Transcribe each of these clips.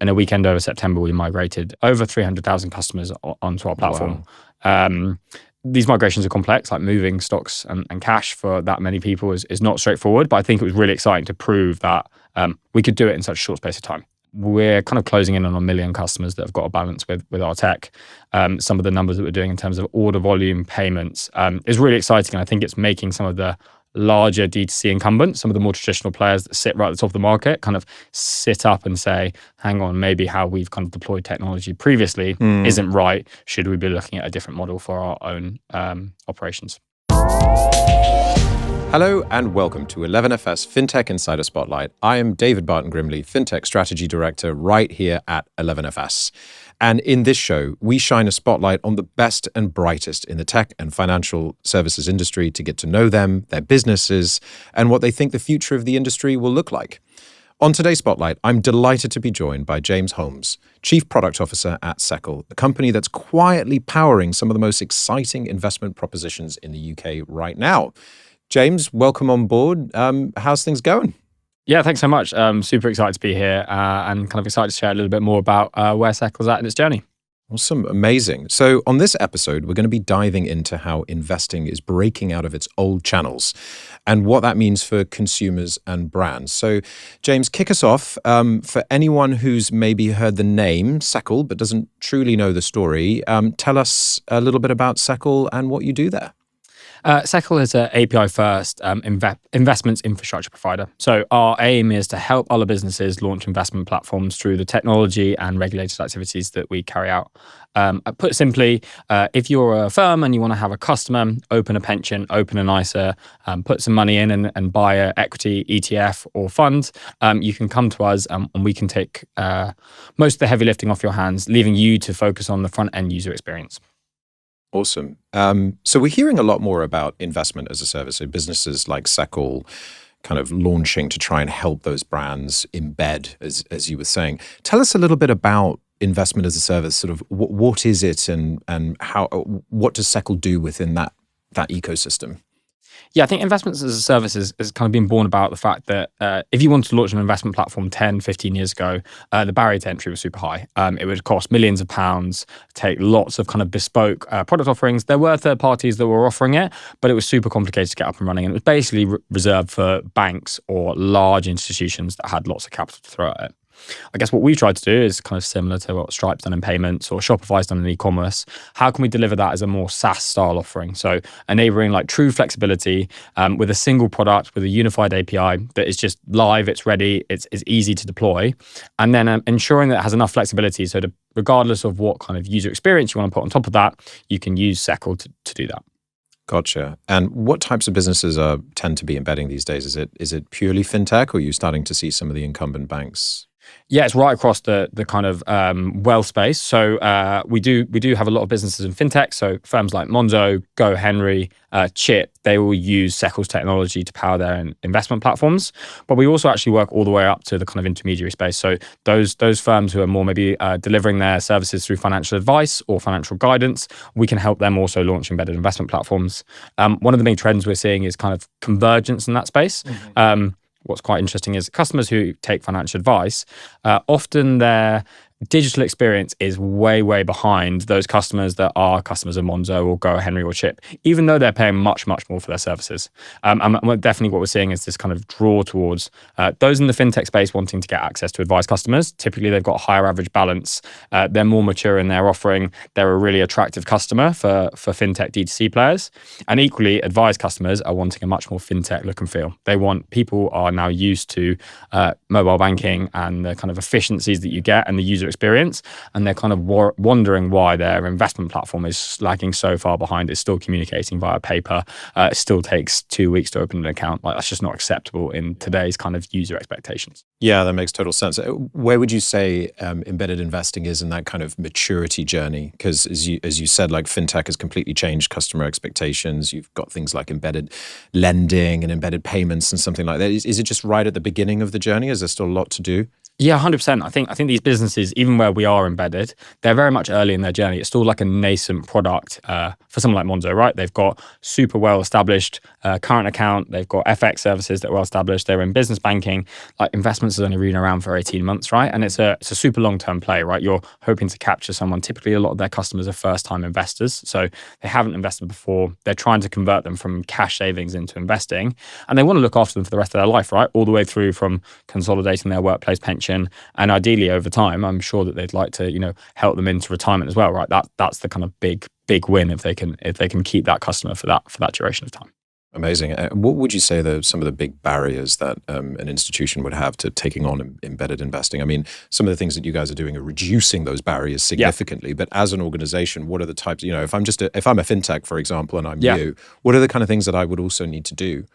in a weekend over September, we migrated over 300,000 customers onto our platform. Wow. These migrations are complex, like moving stocks and cash for that many people is not straightforward, but I think it was really exciting to prove that we could do it in such a short space of time. We're kind of closing in on 1 million customers that have got a balance with our tech. Some of the numbers that we're doing in terms of order volume, payments is really exciting. And I think it's making some of the larger D2C incumbents, some of the more traditional players that sit right at the top of the market, kind of sit up and say, hang on, maybe how we've kind of deployed technology previously isn't right. Should we be looking at a different model for our own operations? Hello and welcome to 11FS FinTech Insider Spotlight. I am David Barton-Grimley, FinTech Strategy Director right here at 11FS. And in this show, we shine a spotlight on the best and brightest in the tech and financial services industry to get to know them, their businesses, and what they think the future of the industry will look like. On today's Spotlight, I'm delighted to be joined by James Holmes, Chief Product Officer at Seccl, a company that's quietly powering some of the most exciting investment propositions in the UK right now. James, welcome on board. How's things going? Yeah, thanks so much. Super excited to be here and kind of excited to share a little bit more about where Seccl's at in its journey. Awesome. Amazing. So on this episode, we're going to be diving into how investing is breaking out of its old channels and what that means for consumers and brands. So James, kick us off. For anyone who's maybe heard the name Seccl but doesn't truly know the story, tell us a little bit about Seccl and what you do there. Seccl is an API-first investments infrastructure provider. So our aim is to help other businesses launch investment platforms through the technology and regulated activities that we carry out. Put simply, if you're a firm and you want to have a customer open a pension, open an ISA, put some money in and buy an equity ETF or fund, you can come to us and we can take most of the heavy lifting off your hands, leaving you to focus on the front-end user experience. Awesome. So we're hearing a lot more about investment as a service. So businesses like Seccl kind of launching to try and help those brands embed, as you were saying. Tell us a little bit about investment as a service. Sort of what is it and how? What does Seccl do within that ecosystem? Yeah, I think investments as a service has kind of been born about the fact that if you wanted to launch an investment platform 10, 15 years ago, the barrier to entry was super high. It would cost millions of pounds, take lots of kind of bespoke product offerings. There were third parties that were offering it, but it was super complicated to get up and running. And it was basically reserved for banks or large institutions that had lots of capital to throw at it. I guess what we've tried to do is kind of similar to what Stripe's done in payments or Shopify's done in e-commerce. How can we deliver that as a more SaaS style offering? So enabling like true flexibility with a single product, with a unified API that is just live, it's ready, it's easy to deploy. And then ensuring that it has enough flexibility so that regardless of what kind of user experience you want to put on top of that, you can use Seccl to do that. Gotcha. And what types of businesses tend to be embedding these days? Is it purely fintech, or are you starting to see some of the incumbent banks? Yeah, it's right across the kind of wealth space. So we do have a lot of businesses in fintech. So firms like Monzo, Go, Henry, Chip, they all use Seccl's technology to power their investment platforms. But we also actually work all the way up to the kind of intermediary space. So those firms who are more maybe delivering their services through financial advice or financial guidance, we can help them also launch embedded investment platforms. One of the main trends we're seeing is kind of convergence in that space. Mm-hmm. What's quite interesting is customers who take financial advice, often their digital experience is way, way behind those customers that are customers of Monzo or Go, Henry or Chip, even though they're paying much, much more for their services. And definitely what we're seeing is this kind of draw towards those in the fintech space wanting to get access to advised customers. Typically, they've got a higher average balance. They're more mature in their offering. They're a really attractive customer for fintech D2C players. And equally, advised customers are wanting a much more fintech look and feel. People are now used to mobile banking and the kind of efficiencies that you get and the user experience, and they're kind of wondering why their investment platform is lagging so far behind. It's still communicating via paper. It still takes 2 weeks to open an account. Like, that's just not acceptable in today's kind of user expectations. Yeah, that makes total sense. Where would you say embedded investing is in that kind of maturity journey? Because as you said, like fintech has completely changed customer expectations. You've got things like embedded lending and embedded payments and something like that. Is it just right at the beginning of the journey? Is there still a lot to do? Yeah, 100%. I think these businesses, even where we are embedded, they're very much early in their journey. It's still like a nascent product for someone like Monzo, right? They've got super well established current account. They've got FX services that are well established. They're in business banking. Like investments has only been around for 18 months, right? And it's a super long term play, right? You're hoping to capture someone. Typically, a lot of their customers are first time investors, so they haven't invested before. They're trying to convert them from cash savings into investing, and they want to look after them for the rest of their life, right? All the way through from consolidating their workplace pension. And ideally over time, I'm sure that they'd like to, help them into retirement as well, right? That's the kind of big win if they can keep that customer for that duration of time. Amazing. What would you say are some of the big barriers that an institution would have to taking on embedded investing? I mean, some of the things that you guys are doing are reducing those barriers significantly. Yeah. But as an organization, what are the types? If I'm a fintech, for example, and I'm you, what are the kind of things that I would also need to do?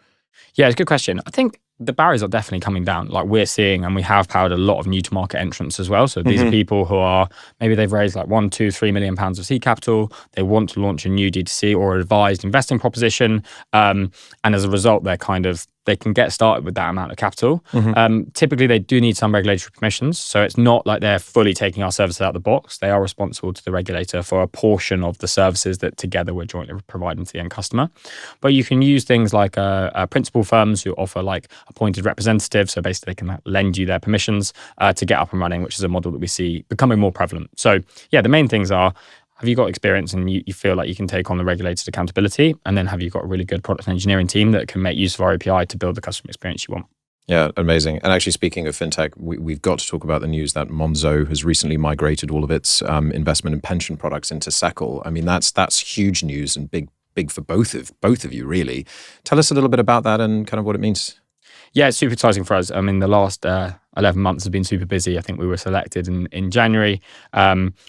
Yeah, it's a good question. I think the barriers are definitely coming down. Like we're seeing, and we have powered a lot of new to market entrants as well. So these are people who are, maybe they've raised like 1, 2, 3 million pounds of seed capital. They want to launch a new D2C or advised investing proposition. And as a result, they can get started with that amount of capital. Typically, they do need some regulatory permissions. So it's not like they're fully taking our services out of the box. They are responsible to the regulator for a portion of the services that together we're jointly providing to the end customer. But you can use things like principal firms who offer like appointed representatives. So basically, they can lend you their permissions to get up and running, which is a model that we see becoming more prevalent. So yeah, the main things are, have you got experience and you feel like you can take on the regulated accountability? And then have you got a really good product engineering team that can make use of our API to build the customer experience you want? Yeah, amazing. And actually, speaking of fintech, we've got to talk about the news that Monzo has recently migrated all of its investment and pension products into Seccl. I mean, that's huge news and big for both of you, really. Tell us a little bit about that and kind of what it means. Yeah, it's super exciting for us. I mean, the last 11 months have been super busy. I think we were selected in January.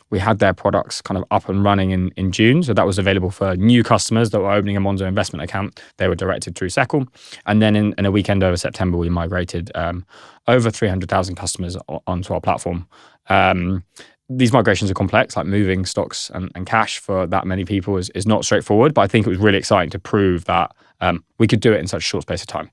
We had their products kind of up and running in June. So that was available for new customers that were opening a Monzo investment account. They were directed through Seccl. And then in a weekend over September, we migrated over 300,000 customers onto our platform. These migrations are complex, like moving stocks and cash for that many people is not straightforward. But I think it was really exciting to prove that we could do it in such a short space of time.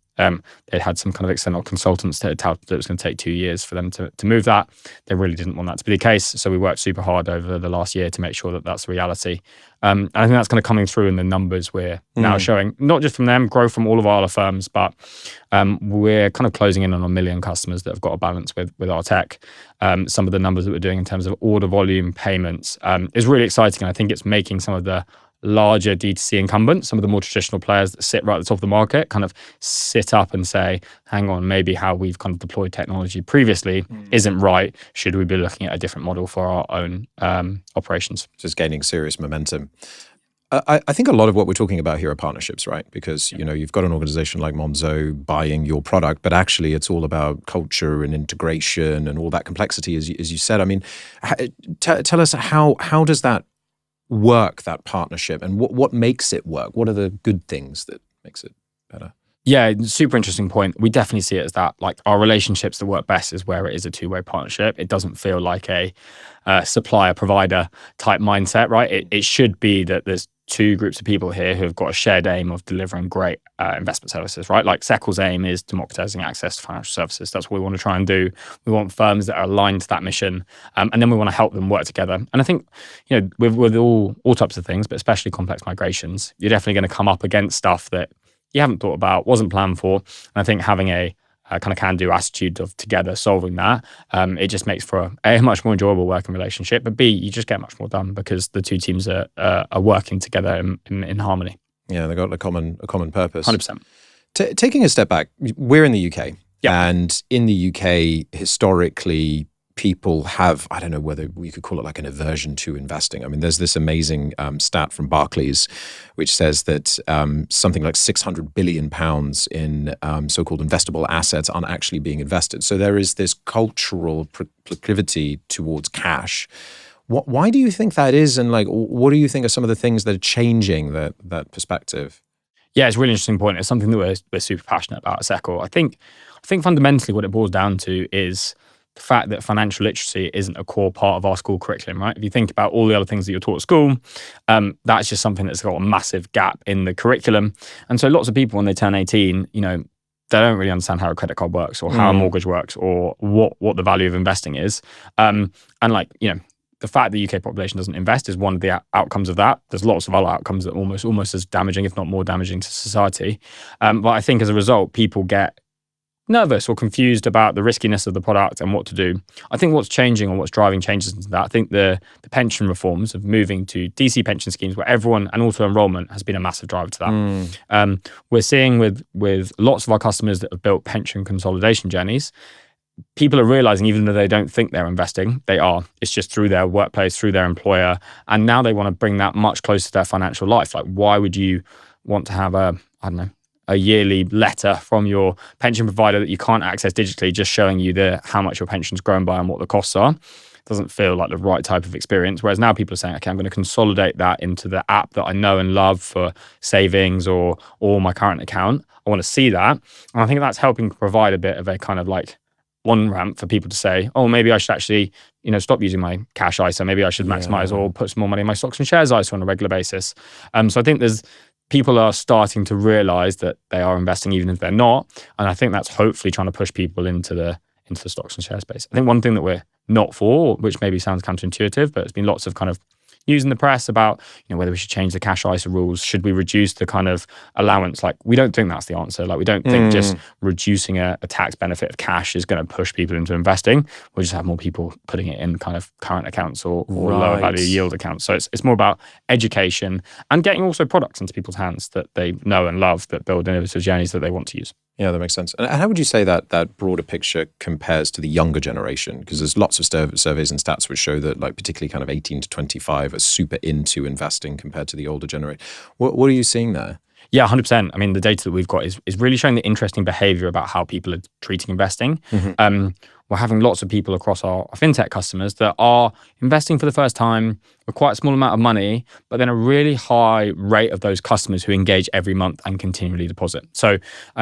They had some kind of external consultants that had touted that it was going to take 2 years for them to move that. They really didn't want that to be the case. So we worked super hard over the last year to make sure that that's a reality. And I think that's kind of coming through in the numbers we're now showing, not just from them, growth from all of our other firms, but we're kind of closing in on 1 million customers that have got a balance with our tech. Some of the numbers that we're doing in terms of order volume payments is really exciting. And I think it's making some of the larger D2C incumbents, some of the more traditional players that sit right at the top of the market, kind of sit up and say, hang on, maybe how we've kind of deployed technology previously isn't right. Should we be looking at a different model for our own operations? Just gaining serious momentum. I think a lot of what we're talking about here are partnerships, right? Because you've got an organization like Monzo buying your product, but actually it's all about culture and integration and all that complexity, as you said. I mean, tell us how does that work, that partnership, and what makes it work? What are the good things that makes it better? Yeah, super interesting point. We definitely see it as that. Like our relationships that work best is where it is a two-way partnership. It doesn't feel like a supplier-provider type mindset, right? It should be that there's two groups of people here who have got a shared aim of delivering great investment services, right? Like Seccl's aim is democratizing access to financial services. That's what we want to try and do. We want firms that are aligned to that mission, and then we want to help them work together. And I think, with all types of things, but especially complex migrations, you're definitely going to come up against stuff that you haven't thought about, wasn't planned for. And I think having a kind of can-do attitude of together solving that, it just makes for a much more enjoyable working relationship. But B, you just get much more done because the two teams are working together in harmony. Yeah, they've got a common purpose. 100%. Taking a step back, we're in the UK. Yeah. And in the UK, historically, people have, I don't know whether we could call it like an aversion to investing. I mean, there's this amazing stat from Barclays, which says that something like £600 billion in so-called investable assets aren't actually being invested. So there is this cultural proclivity towards cash. Why do you think that is? And like, what do you think are some of the things that are changing that perspective? Yeah, it's a really interesting point. It's something that we're super passionate about at Seccl. I think fundamentally what it boils down to is the fact that financial literacy isn't a core part of our school curriculum, right? If you think about all the other things that you're taught at school, that's just something that's got a massive gap in the curriculum. And so lots of people, when they turn 18, they don't really understand how a credit card works or how a mortgage works or what the value of investing is. And like, the fact the UK population doesn't invest is one of the outcomes of that. There's lots of other outcomes that almost as damaging, if not more damaging to society. But I think as a result, people get nervous or confused about the riskiness of the product and what to do. I think what's changing or what's driving changes into that, I think the pension reforms of moving to DC pension schemes where everyone and auto enrollment has been a massive driver to that. We're seeing with lots of our customers that have built pension consolidation journeys, people are realizing even though they don't think they're investing, they are. It's just through their workplace, through their employer. And now they want to bring that much closer to their financial life. Like, why would you want to have a yearly letter from your pension provider that you can't access digitally, just showing you how much your pension's grown by and what the costs are? Doesn't feel like the right type of experience. Whereas now people are saying, okay, I'm going to consolidate that into the app that I know and love for savings or my current account. I want to see that. And I think that's helping provide a bit of a kind of like one ramp for people to say, oh, maybe I should actually, stop using my cash ISA. Maybe I should maximize or put some more money in my stocks and shares ISA on a regular basis. So I think people are starting to realize that they are investing even if they're not. And I think that's hopefully trying to push people into the stocks and share space. I think one thing that we're not for, which maybe sounds counterintuitive, but there's been lots of kind of news in the press about whether we should change the cash ISA rules. Should we reduce the kind of allowance? Like, we don't think that's the answer. Like, we don't think just reducing a tax benefit of cash is going to push people into investing. We'll just have more people putting it in kind of current accounts or lower value yield accounts. So it's more about education and getting also products into people's hands that they know and love, that build innovative journeys that they want to use. Yeah, that makes sense. And how would you say that broader picture compares to the younger generation? Because there's lots of surveys and stats which show that, like, particularly kind of 18 to 25 are super into investing compared to the older generation. What are you seeing there? Yeah, 100%. I mean, the data that we've got is really showing the interesting behavior about how people are treating investing. We're having lots of people across our fintech customers that are investing for the first time with quite a small amount of money, but then a really high rate of those customers who engage every month and continually deposit. So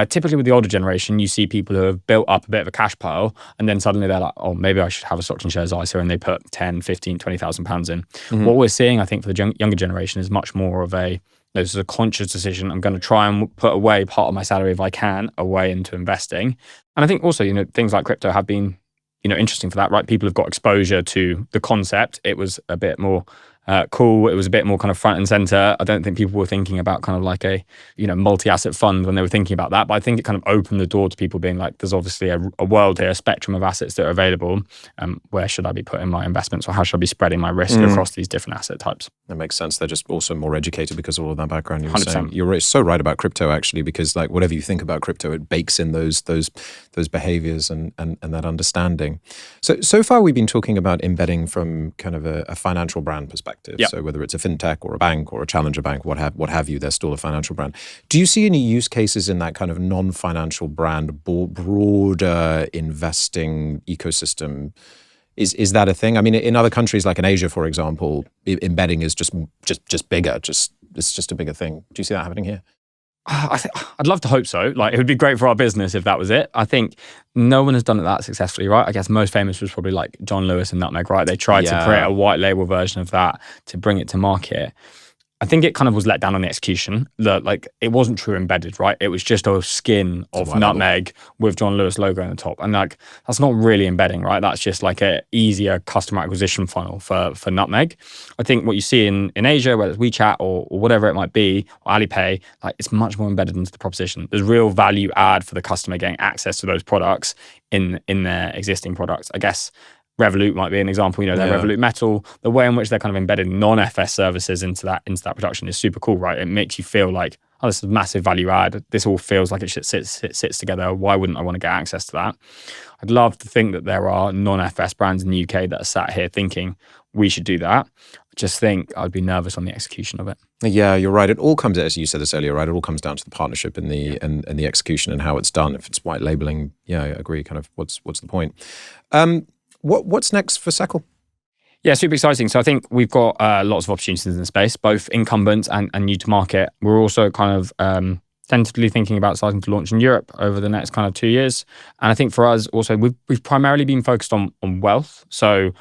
typically with the older generation, you see people who have built up a bit of a cash pile and then suddenly they're like, oh, maybe I should have a stocks and shares ISA, and they put 10, 15, 20,000 pounds in. What we're seeing, I think, for the younger generation is much more of this is a conscious decision. I'm going to try and put away part of my salary, if I can, away into investing. And I think also, things like crypto have been, interesting for that, right? People have got exposure to the concept. It was a bit more cool. It was a bit more kind of front and center. I don't think people were thinking about kind of like a, multi-asset fund when they were thinking about that. But I think it kind of opened the door to people being like, there's obviously a world here, a spectrum of assets that are available. Where should I be putting my investments, or how should I be spreading my risk across these different asset types? That makes sense. They're just also more educated because of all of that background. You were 100%. saying. You're so right about crypto, actually, because like whatever you think about crypto, it bakes in those behaviors and that understanding. So far we've been talking about embedding from kind of a financial brand perspective. Yep. So whether it's a fintech or a bank or a challenger bank, what have you, they're still a financial brand. Do you see any use cases in that kind of non-financial brand, broader investing ecosystem? Is that a thing? I mean, in other countries like in Asia, for example, embedding is just bigger. It's just a bigger thing. Do you see that happening here? I'd love to hope so. Like, it would be great for our business if that was it. I think no one has done it that successfully, right? I guess most famous was probably like John Lewis and Nutmeg, right? They tried to create a white label version of that to bring it to market. I think it kind of was let down on the execution. Like, it wasn't true embedded, right? It was just a skin of Nutmeg with John Lewis logo on the top. And like, that's not really embedding, right? That's just like a easier customer acquisition funnel for Nutmeg. I think what you see in Asia, whether it's WeChat or whatever it might be, or Alipay, like, it's much more embedded into the proposition. There's real value add for the customer getting access to those products in their existing products. I guess Revolut might be an example, their Revolut Metal, the way in which they're kind of embedded non-FS services into that production is super cool, right? It makes you feel like, oh, this is massive value add. This all feels like it sits together. Why wouldn't I want to get access to that? I'd love to think that there are non-FS brands in the UK that are sat here thinking we should do that. I just think I'd be nervous on the execution of it. Yeah, you're right. It all comes, as you said this earlier, right? It all comes down to the partnership and the execution and how it's done. If it's white labeling, yeah, I agree. Kind of what's the point? What's next for Seccl? Yeah, super exciting. So I think we've got lots of opportunities in the space, both incumbents and new to market. We're also kind of tentatively thinking about starting to launch in Europe over the next kind of 2 years. And I think for us also, we've primarily been focused on wealth. So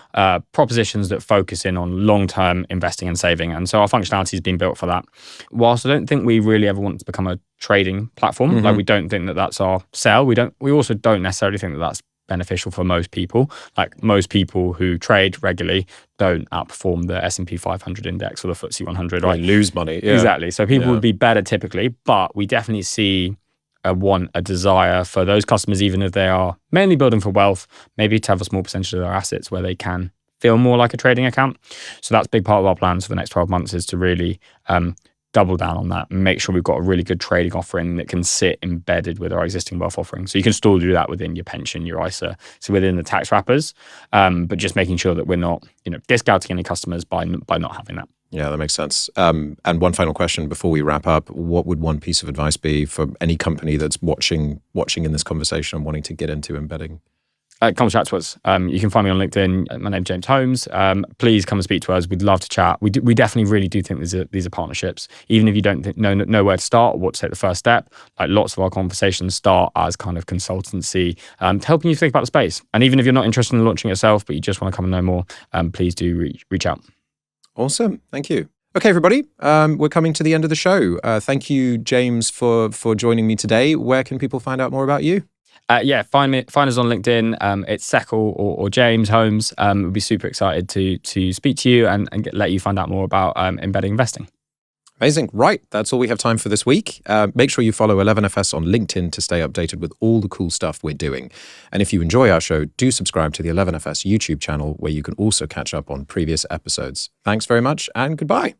propositions that focus in on long-term investing and saving. And so our functionality has been built for that. Whilst I don't think we really ever want to become a trading platform, like we don't think that that's our sell. We also don't necessarily think that that's beneficial for most people. Like most people who trade regularly don't outperform the S&P 500 index or the FTSE 100. Right, lose money. Yeah. Exactly. So people would be better typically, but we definitely see a desire for those customers, even if they are mainly building for wealth, maybe to have a small percentage of their assets where they can feel more like a trading account. So that's a big part of our plans for the next 12 months is to really double down on that and make sure we've got a really good trading offering that can sit embedded with our existing wealth offering. So you can still do that within your pension, your ISA, so within the tax wrappers, but just making sure that we're not, discounting any customers by not having that. Yeah, that makes sense. And one final question before we wrap up: what would one piece of advice be for any company that's watching in this conversation and wanting to get into embedding? Come chat to us. You can find me on LinkedIn. My name's James Holmes. Please come and speak to us. We'd love to chat. We definitely really do think these are partnerships. Even if you don't know where to start or what to take the first step, like lots of our conversations start as kind of consultancy, helping you think about the space. And even if you're not interested in launching yourself, but you just want to come and know more, please do reach out. Awesome. Thank you. Okay, everybody, we're coming to the end of the show. Thank you, James, for joining me today. Where can people find out more about you? Find us on LinkedIn. It's Seccl or James Holmes. We'd be super excited to speak to you and let you find out more about embedding investing. Amazing. Right. That's all we have time for this week. Make sure you follow 11FS on LinkedIn to stay updated with all the cool stuff we're doing. And if you enjoy our show, do subscribe to the 11FS YouTube channel, where you can also catch up on previous episodes. Thanks very much and goodbye.